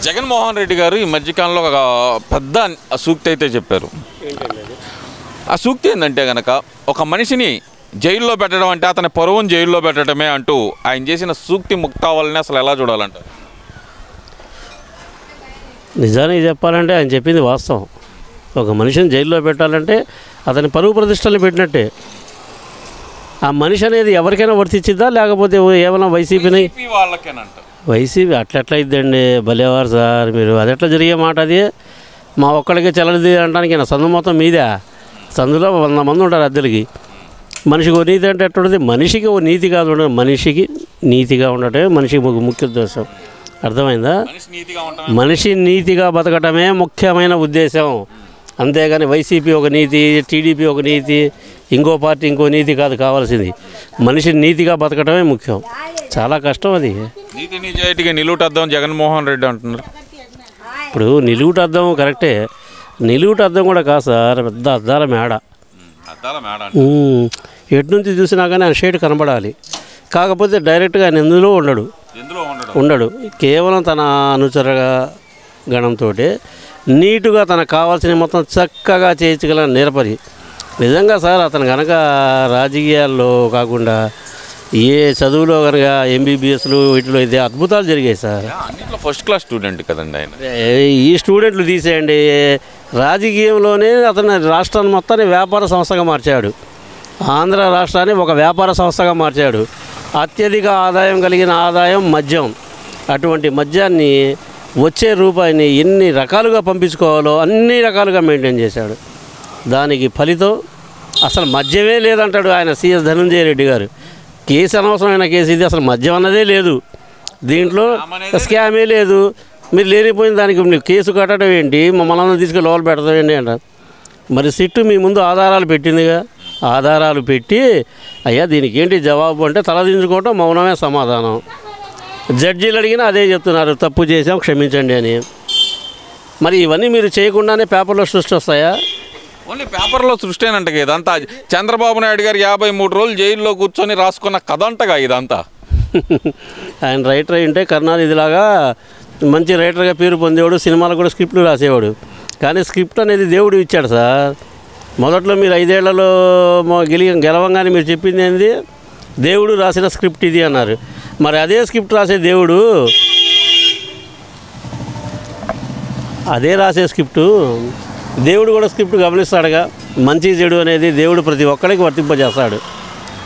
జగన్మోహన్ రెడ్డి గారు ఈ మధ్యకాలంలో ఒక పెద్ద సూక్తి అయితే చెప్పారు. ఆ సూక్తి ఏంటంటే కనుక ఒక మనిషిని జైల్లో పెట్టడం అంటే అతని పరువును జైల్లో పెట్టడమే అంటూ ఆయన చేసిన సూక్తి ముక్తావల్ని అసలు ఎలా చూడాలంటారు? నిజానికి చెప్పాలంటే ఆయన చెప్పింది వాస్తవం. ఒక మనిషిని జైల్లో పెట్టాలంటే అతని పరువు ప్రతిష్టలు పెట్టినట్టే. ఆ మనిషి అనేది ఎవరికైనా వర్తించిద్దా లేకపోతే ఏమైనా వైసీపీని వైసీపీ అట్లా ఇద్దండి? భలేవారు సార్ మీరు. అది ఎట్లా జరిగే మాట అది? మా ఒక్కడికి చెల్లది అనడానికి సందు మొత్తం మీదే. సందులో 100 మంది ఉంటారు అద్దెలకి. మనిషికి ఓ నీతి అంటే ఎట్లుంటుంది? మనిషికి ఓ నీతి కాదు ఉండదు, మనిషికి నీతిగా ఉండటమే మనిషికి ముఖ్య ఉద్దేశం. అర్థమైందా? మనిషి నీతిగా బతకటమే ముఖ్యమైన ఉద్దేశం. అంతేగాని వైసీపీ ఒక నీతి, టీడీపీ ఒక నీతి, ఇంకో పార్టీ ఇంకో నీతి కాదు కావాల్సింది. మనిషి నీతిగా బతకటమే ముఖ్యం. చాలా కష్టం అది. నీతి నిజాయితీగా నిలువుటద్దం జగన్మోహన్ రెడ్డి అంటున్నారు. ఇప్పుడు నిలువుటద్దం కరెక్టే, నిలువుటద్దం కూడా కాదు సార్, పెద్ద అద్దాల మేడ. ఎటు నుంచి చూసినా కానీ ఆయన షేడ్ కనబడాలి. కాకపోతే డైరెక్ట్గా ఆయన ఎందులో ఉండడు. కేవలం తన అనుచర గణంతో నీటుగా తనకు కావాల్సిన మొత్తం చక్కగా చేయించగల నిరపరి. నిజంగా సార్ అతను కనుక రాజకీయాల్లో కాకుండా ఏ చదువులో కనుక ఎంబీబీఎస్లు వీటిలో అయితే అద్భుతాలు జరిగాయి సార్. ఫస్ట్ క్లాస్ స్టూడెంట్ కదండి ఆయన. ఈ స్టూడెంట్లు తీసేయండి, రాజకీయంలోనే అతను రాష్ట్రాన్ని మొత్తాన్ని వ్యాపార సంస్థగా మార్చాడు. ఆంధ్ర రాష్ట్రాన్ని ఒక వ్యాపార సంస్థగా మార్చాడు. అత్యధిక ఆదాయం కలిగిన ఆదాయం మద్యం. అటువంటి మద్యాన్ని వచ్చే రూపాయిని ఎన్ని రకాలుగా పంపించుకోవాలో అన్ని రకాలుగా మెయింటైన్ చేశాడు. దానికి ఫలితం అసలు మద్యమే లేదంటాడు ఆయన సీఎస్ ధనంజయ రెడ్డి గారు. కేసు అనవసరమైన కేసు ఇది, అసలు మద్యం అన్నదే లేదు, దీంట్లో స్కామే లేదు. మీరు లేనిపోయిన దానికి మీరు కేసు కట్టడం ఏంటి, మమ్మల్ని తీసుకెళ్ళి లోపల పెడతాం ఏంటి అంటారు. మరి సిట్టు మీ ముందు ఆధారాలు పెట్టిందిగా, ఆధారాలు పెట్టి అయ్యా దీనికి ఏంటి జవాబు అంటే తలదించుకోవటం మౌనమే సమాధానం. జడ్జీలు అడిగినా అదే చెప్తున్నారు, తప్పు చేసాం క్షమించండి అని. మరి ఇవన్నీ మీరు చేయకుండానే పేపర్లో సృష్టి వస్తాయా? ఓన్లీ పేపర్లో సృష్టినంటగా ఇదంతా. చంద్రబాబు నాయుడు గారు 53 రోజులు జైల్లో కూర్చొని రాసుకున్న కథ అంటగా ఇదంతా. ఆయన రైటర్ అయింటే కరుణానిధిలాగా మంచి రైటర్గా పేరు పొందేవాడు, సినిమాలకు కూడా స్క్రిప్ట్లు రాసేవాడు. కానీ స్క్రిప్ట్ అనేది దేవుడు ఇచ్చాడు సార్. మొదట్లో మీరు 5 ఏళ్లలో గెలవంగానే మీరు చెప్పింది ఏంది? దేవుడు రాసిన స్క్రిప్ట్ ఇది అన్నారు. మరి అదే స్క్రిప్ట్ రాసే దేవుడు, అదే రాసే స్క్రిప్టు దేవుడు కూడా స్క్రిప్ట్ గమనిస్తాడుగా. మంచి చెడు అనేది దేవుడు ప్రతి ఒక్కరికి వర్తింపజేస్తాడు.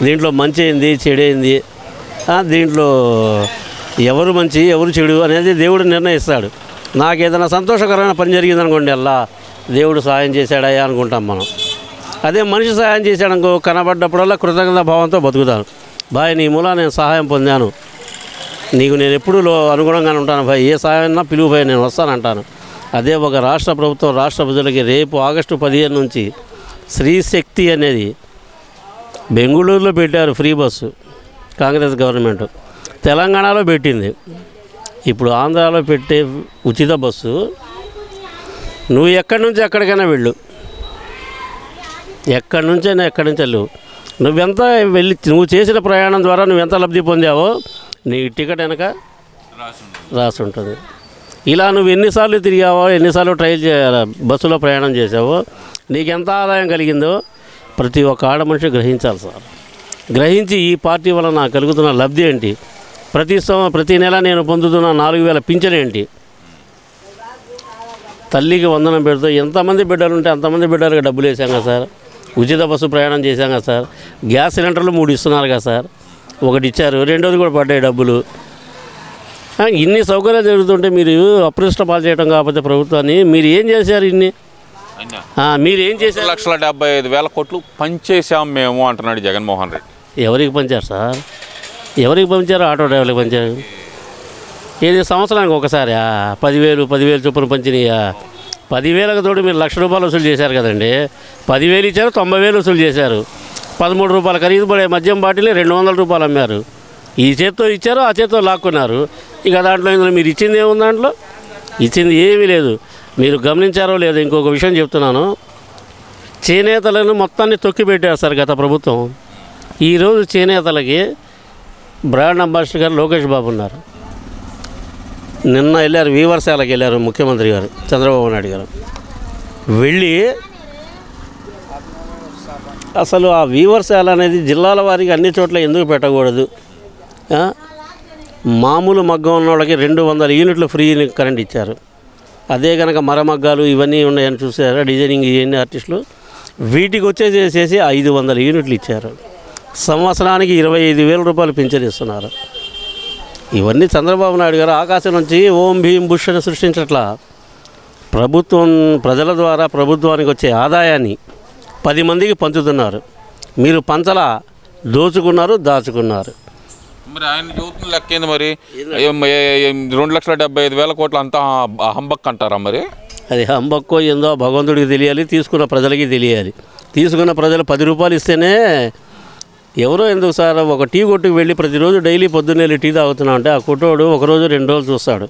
దీంట్లో మంచి ఏంది చెడు ఏంది, దీంట్లో ఎవరు మంచి ఎవరు చెడు అనేది దేవుడు నిర్ణయిస్తాడు. నాకు ఏదైనా సంతోషకరమైన పని జరిగిందనుకోండి, అలా దేవుడు సహాయం చేశాడయ్యా అనుకుంటాం మనం. అదే మనిషి సహాయం చేశాడనుకో, కనబడ్డప్పుడల్లా కృతజ్ఞత భావంతో బతుకుతాను. బాయ్ నీ మూల నేను సహాయం పొందాను, నీకు నేను ఎప్పుడూ అనుగుణంగానే ఉంటాను బాయ్, ఏ సహాయం అయినా పిలువు బాయ్ నేను వస్తానంటాను. అదే ఒక రాష్ట్ర ప్రభుత్వం రాష్ట్ర ప్రజలకి రేపు ఆగస్టు 15 నుంచి స్త్రీ శక్తి అనేది బెంగళూరులో పెట్టారు ఫ్రీ బస్సు కాంగ్రెస్ గవర్నమెంట్, తెలంగాణలో పెట్టింది. ఇప్పుడు ఆంధ్రాలో పెట్టే ఉచిత బస్సు నువ్వు ఎక్కడి నుంచి ఎక్కడికైనా వెళ్ళు, ఎక్కడి నుంచైనా ఎక్కడి నుంచి వెళ్ళు, నువ్వు చేసిన ప్రయాణం ద్వారా నువ్వెంత లబ్ధి పొందావో నీ టికెట్ వెనక రాసి ఉంటుంది. ఇలా నువ్వు ఎన్నిసార్లు తిరిగావో, ఎన్నిసార్లు బస్సులో ప్రయాణం చేసావో, నీకెంత ఆదాయం కలిగిందో ప్రతి ఒక్క ఆడ మనిషి గ్రహించాలి సార్. గ్రహించి ఈ పార్టీ వల్ల నాకు కలుగుతున్న లబ్ధి ఏంటి, ప్రతి నెల నేను పొందుతున్న 4000 పింఛన్ ఏంటి, తల్లికి వందనం పెడుతూ ఎంతమంది బిడ్డలు ఉంటే అంతమంది బిడ్డలకు డబ్బులు వేసాం కదా సార్. ఉచిత బస్సు ప్రయాణం చేశాం కదా సార్. గ్యాస్ సిలిండర్లు 3 ఇస్తున్నారు కదా సార్, 1 ఇచ్చారు, 2వది కూడా పడ్డాయి డబ్బులు. ఇన్ని సౌకర్యాలు జరుగుతుంటే మీరు అప్రదిష్ట పాలు చేయడం కాకపోతే ప్రభుత్వాన్ని మీరు ఏం చేశారు? మీరు ఏం చేశారు? 1,75,000 కోట్లు పంచేసాం మేము అంటున్నాడు జగన్మోహన్ రెడ్డి. ఎవరికి పంచారు సార్? ఎవరికి పంచారు? ఆటో డ్రైవర్లకు పంచారు. ఏది సంవత్సరానికి ఒకసారి 10,000 చొప్పున పంచినాయా? 10,000కు తోడు మీరు ₹1,00,000 వసూలు చేశారు కదండి. 10,000 ఇచ్చారు, 90,000 వసూలు చేశారు. ₹13 ఖరీదు పడే మద్యం బాటిల్ ₹200 అమ్మారు. ఈ చేత్తో ఇచ్చారు, ఆ చేత్తో లాక్కున్నారు. ఇక దాంట్లో మీరు ఇచ్చింది ఏముంది? దాంట్లో ఇచ్చింది ఏమీ లేదు. మీరు గమనించారో లేదో ఇంకొక విషయం చెప్తున్నాను. చేనేతలను మొత్తాన్ని తొక్కి పెట్టారు సార్ గత ప్రభుత్వం. ఈరోజు చేనేతలకి బ్రాండ్ అంబాసిడర్ గారు లోకేష్ బాబు ఉన్నారు. నిన్న వెళ్ళారు, వీవర్శాలకు వెళ్ళారు ముఖ్యమంత్రి గారు చంద్రబాబు నాయుడు గారు. వెళ్ళి అసలు ఆ వీవర్శాల అనేది జిల్లాల వారికి అన్ని చోట్ల ఎందుకు పెట్టకూడదు? మామూలు మగ్గం ఉన్న వాళ్ళకి 200 యూనిట్లు ఫ్రీ కరెంట్ ఇచ్చారు. అదే కనుక మరమగ్గాలు ఇవన్నీ ఉన్నాయని చూసారా, డిజైనింగ్ ఇవన్నీ ఆర్టిస్టులు, వీటికి వచ్చేసేసి 500 యూనిట్లు ఇచ్చారు. సంవత్సరానికి 25,000 రూపాయలు పింఛన్ ఇస్తున్నారు. ఇవన్నీ చంద్రబాబు నాయుడు గారు ఆకాశం నుంచి ఓం భీం బుష్ అని సృష్టించట్లా. ప్రభుత్వం ప్రజల ద్వారా ప్రభుత్వానికి వచ్చే ఆదాయాన్ని 10 మందికి పంచుతున్నారు. మీరు పంచలా దోచుకున్నారు, దాచుకున్నారు. మరి ఆయన చూస్తున్న లెక్క ఏంది మరి? 2,75,000 కోట్లు అంతా హంబక్ అంటారా? మరి అది హంబక్కో ఏందో భగవంతుడికి తెలియాలి, తీసుకున్న ప్రజలకి తెలియాలి. తీసుకున్న ప్రజలు 10 రూపాయలు ఇస్తేనే ఎవరో ఎందుకు సార్ ఒక టీ కొట్టుకు వెళ్ళి ప్రతిరోజు డైలీ పొద్దున్నే వెళ్ళి టీ తాగుతున్నా అంటే ఆ కొట్టోడు 1 రోజు 2 రోజులు చూస్తాడు.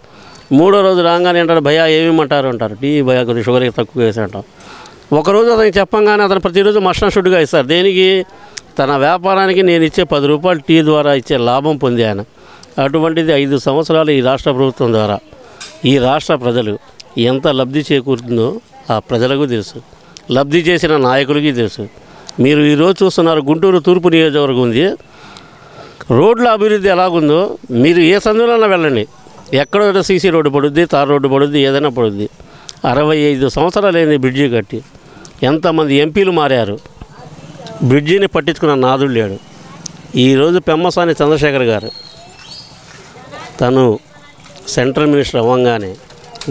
3వ రోజు రాగానే అంటాడు భయ్యా ఏమేమంటారు అంటారు. టీ భయ్యా కొద్దిగా షుగర్ తక్కువ వేసి అంటాం. ఒకరోజు అతనికి చెప్పంగానే అతను ప్రతిరోజు మస్టన్ షుడ్గా ఇస్తారు. దేనికి? తన వ్యాపారానికి నేను ఇచ్చే 10 రూపాయలు టీ ద్వారా ఇచ్చే లాభం పొంది ఆయన. అటువంటిది 5 సంవత్సరాలు ఈ రాష్ట్ర ప్రభుత్వం ద్వారా ఈ రాష్ట్ర ప్రజలు ఎంత లబ్ధి చేకూరుతుందో ఆ ప్రజలకు తెలుసు, లబ్ధి చేసిన నాయకులకి తెలుసు. మీరు ఈరోజు చూస్తున్నారు గుంటూరు తూర్పు నియోజకవర్గం ఉంది, రోడ్ల అభివృద్ధి ఎలాగుందో మీరు ఏ సందులోనే వెళ్ళండి, ఎక్కడో సీసీ రోడ్డు పడుద్ది, తార్ రోడ్డు పడుద్ది, ఏదైనా పడుద్ది. 65 సంవత్సరాలు అయింది బ్రిడ్జి కట్టి. ఎంతమంది ఎంపీలు మారారు, బ్రిడ్జిని పట్టించుకున్న నాదుడు లేడు. ఈరోజు పెమ్మసాని చంద్రశేఖర్ గారు తను సెంట్రల్ మినిస్టర్ అవ్వగానే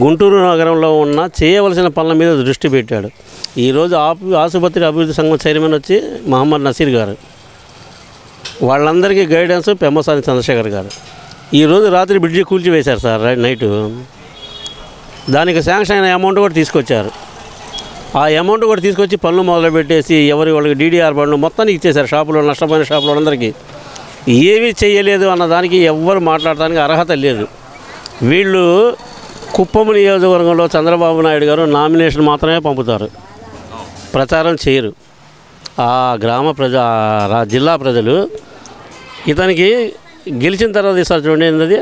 గుంటూరు నగరంలో ఉన్న చేయవలసిన పనుల మీద దృష్టి పెట్టాడు. ఈరోజు ఆసుపత్రి అభివృద్ధి సంఘం చైర్మన్ వచ్చి మహమ్మద్ నసీర్ గారు, వాళ్ళందరికీ గైడెన్స్ పెమ్మసాని చంద్రశేఖర్ గారు. ఈరోజు రాత్రి బ్రిడ్జి కూల్చివేశారు సార్ నైటు. దానికి శాంక్షన్ అయిన అమౌంట్ కూడా తీసుకొచ్చారు. ఆ అమౌంట్ కూడా తీసుకొచ్చి పనులు మొదలుపెట్టేసి వాళ్ళకి డీడీఆర్ బండ్లు మొత్తానికి ఇచ్చేశారు. షాపులో నష్టపోయిన షాపులో అందరికీ. ఏమీ చేయలేదు అన్న దానికి ఎవ్వరు మాట్లాడటానికి అర్హత లేదు. వీళ్ళు కుప్పం నియోజకవర్గంలో చంద్రబాబు నాయుడు గారు నామినేషన్ మాత్రమే పంపుతారు, ప్రచారం చేయరు. ఆ జిల్లా ప్రజలు ఇతనికి గెలిచిన తర్వాత ఇస్తారు చూడండి ఏంటది,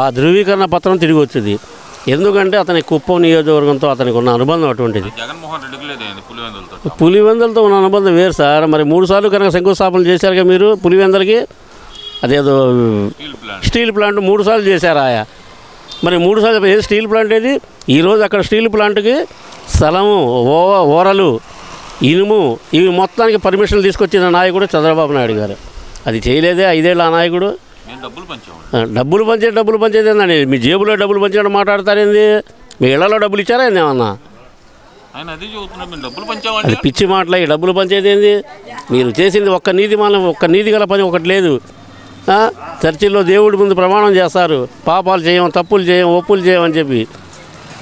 ఆ ధృవీకరణ పత్రం తిరిగి వచ్చింది. ఎందుకంటే అతని కుప్పం నియోజకవర్గంతో అతనికి ఉన్న అనుబంధం అటువంటిది. పులివెందులతో ఉన్న అనుబంధం వేరు సార్. మరి 3 సార్లు కనుక శంకుస్థాపనలు చేశారుగా మీరు పులివెందులకి. అదేదో స్టీల్ ప్లాంట్ 3 సార్లు చేశారు ఆయా. మరి 3 సార్లు ఏది స్టీల్ ప్లాంట్ ఏది? ఈరోజు అక్కడ స్టీల్ ప్లాంట్కి స్థలము, ఓరలు, ఇనుము ఇవి మొత్తానికి పర్మిషన్లు తీసుకొచ్చిన నాయకుడు చంద్రబాబు నాయుడు గారు. అది చేయలేదే 5 ఏళ్ళ ఆ నాయకుడు. డబ్బులు పంచేది ఏందండి? మీ జేబులో డబ్బులు పంచేయడం మాట్లాడతారేంది? మీ ఇళ్లలో డబ్బులు ఇచ్చారా ఏంది ఏమన్నా? అది పిచ్చి మాటలు. ఈ డబ్బులు పంచేది ఏంది? మీరు చేసింది ఒక్క నీతి గల పని ఒకటి లేదు. చర్చిల్లో దేవుడి ముందు ప్రమాణం చేస్తారు, పాపాలు చేయం, తప్పులు చేయం, ఒప్పులు చేయం అని చెప్పి.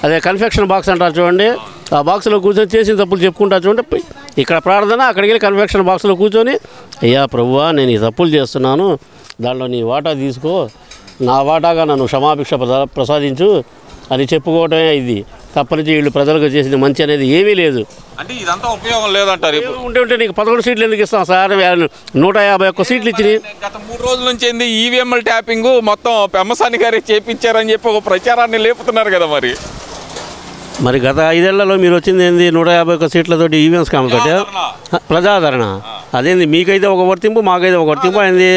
అదే కన్ఫెక్షన్ బాక్స్ అంటారు చూడండి, ఆ బాక్స్లో కూర్చొని చేసిన తప్పులు చెప్పుకుంటారు చూడండి. ఇక్కడ ప్రార్థన, అక్కడికి వెళ్ళి కన్ఫెక్షన్ బాక్స్లో కూర్చొని అయ్యా ప్రభువా నేను ఈ తప్పులు చేస్తున్నాను, దాంట్లో నీ వాటా తీసుకో, నా వాటాగా నన్ను క్షమాభిక్ష ప్రసాదించు అని చెప్పుకోవటమే ఇది. తప్పనించి వీళ్ళు ప్రజలకు చేసింది మంచి అనేది ఏమీ లేదు. అంటే ఇదంతా ఉపయోగం లేదంటారు. ఉంటే నీకు 11 సీట్లు ఎందుకు ఇస్తాం సార్? 151 సీట్లు ఇచ్చినాయి. గత 3 రోజుల నుంచి ఏంది ఈవీఎంఎల్ ట్యాపింగ్ మొత్తం పెమ్మసాని గారే చేపించారని చెప్పి ఒక ప్రచారాన్ని లేపుతున్నారు కదా. మరి గత 5 ఏళ్లలో మీరు వచ్చింది ఏంది? 151 సీట్లతోటి ఈవీఎం స్కామ్ తోటి ప్రజాదరణ. అదేంది? మీకైతే ఒక వర్తింపు, మాకైతే ఒక వర్తింపు అయింది.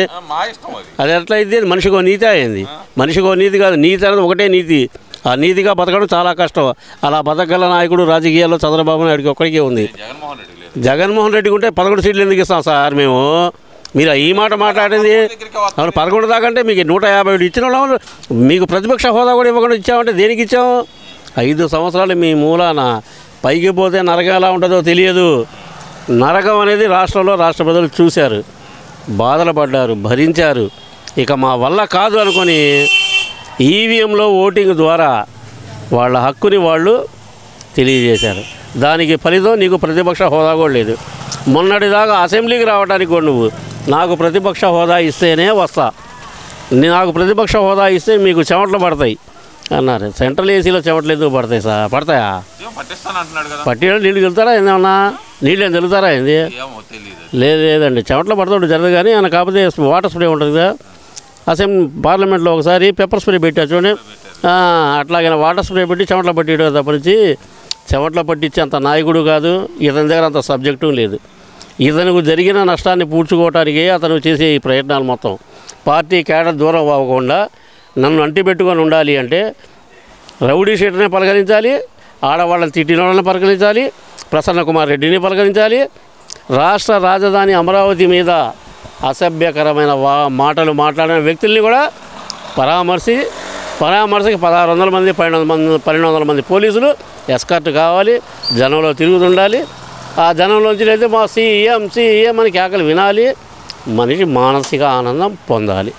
అది ఎట్లా అయింది? మనిషికో నీతి అయింది. మనిషికో నీతి కాదు, నీతి అనేది ఒకటే నీతి. ఆ నీతిగా బతకడం చాలా కష్టం. అలా బతకగల నాయకుడు రాజకీయాల్లో చంద్రబాబు నాయుడుకి ఒక్కడికే ఉంది. జగన్మోహన్ రెడ్డికి ఉంటే 11 సీట్లు ఎందుకు ఇస్తాం సార్ మేము? మీరు ఈ మాట మాట్లాడింది 11 దాకా అంటే మీకు 150 ఇచ్చిన వాళ్ళు మీకు ప్రతిపక్ష హోదా కూడా ఇవ్వకుండా ఇచ్చామంటే దేనికి ఇచ్చాము? 5 సంవత్సరాలు మీ మూలాన పైకి పోతే నరకం ఎలా ఉంటుందో తెలియదు. నరకం అనేది రాష్ట్రంలో రాష్ట్ర ప్రజలు చూశారు, బాధలు పడ్డారు, భరించారు. ఇక మా వల్ల కాదు అనుకొని ఈవీఎంలో ఓటింగ్ ద్వారా వాళ్ళ హక్కుని వాళ్ళు తెలియజేశారు. దానికి ఫలితం నీకు ప్రతిపక్ష హోదా కూడా లేదు. మొన్నటిదాకా అసెంబ్లీకి రావడానికి కూడా నువ్వు నాకు ప్రతిపక్ష హోదా ఇస్తేనే వస్తా, నాకు ప్రతిపక్ష హోదా ఇస్తే మీకు చెమటలు పడతాయి అన్నారు. సెంట్రల్ ఏసీలో చెమటలు ఎందుకు పడతాయి సార్? పడతాయా? పట్టిన నీళ్ళు తెలుతారా ఏందన్నా? నీళ్ళు ఏం తెలుతారా ఏంది? లేదండి, చెమటలు పడతాడు జరగదు. కానీ ఆయన కాకపోతే వాటర్ స్ప్రే ఉంటుంది కదా, పార్లమెంట్లో ఒకసారి పెప్పర్ స్ప్రే పెట్టారు చూడండి, అట్లాగే వాటర్ స్ప్రే పెట్టి చెమటలు పట్టియడం తప్పనించి చెమటలు పట్టించి అంత నాయకుడు కాదు, ఇతని దగ్గర అంత సబ్జెక్టు లేదు. ఇతనికి జరిగిన నష్టాన్ని పూడ్చుకోవటానికి అతను చేసే ఈ ప్రయత్నాలు మొత్తం పార్టీ కేడర్ దూరం అవ్వకుండా నన్ను అంటిపెట్టుకొని ఉండాలి అంటే రౌడీ షీటర్ని పలకరించాలి, ఆడవాళ్ళని తిట్టిన వాళ్ళని పలకరించాలి, ప్రసన్న కుమార్ రెడ్డిని పలకరించాలి, రాష్ట్ర రాజధాని అమరావతి మీద అసభ్యకరమైన మాటలు మాట్లాడిన వ్యక్తుల్ని కూడా పరామర్శకి 1600 మంది 1200 మంది పోలీసులు ఎస్కార్ట్ కావాలి, జనంలో తిరుగుతుండాలి. ఆ జనంలోంచి అయితే మా సీఎం అని కేకలు వినాలి, మనిషి మానసిక ఆనందం పొందాలి.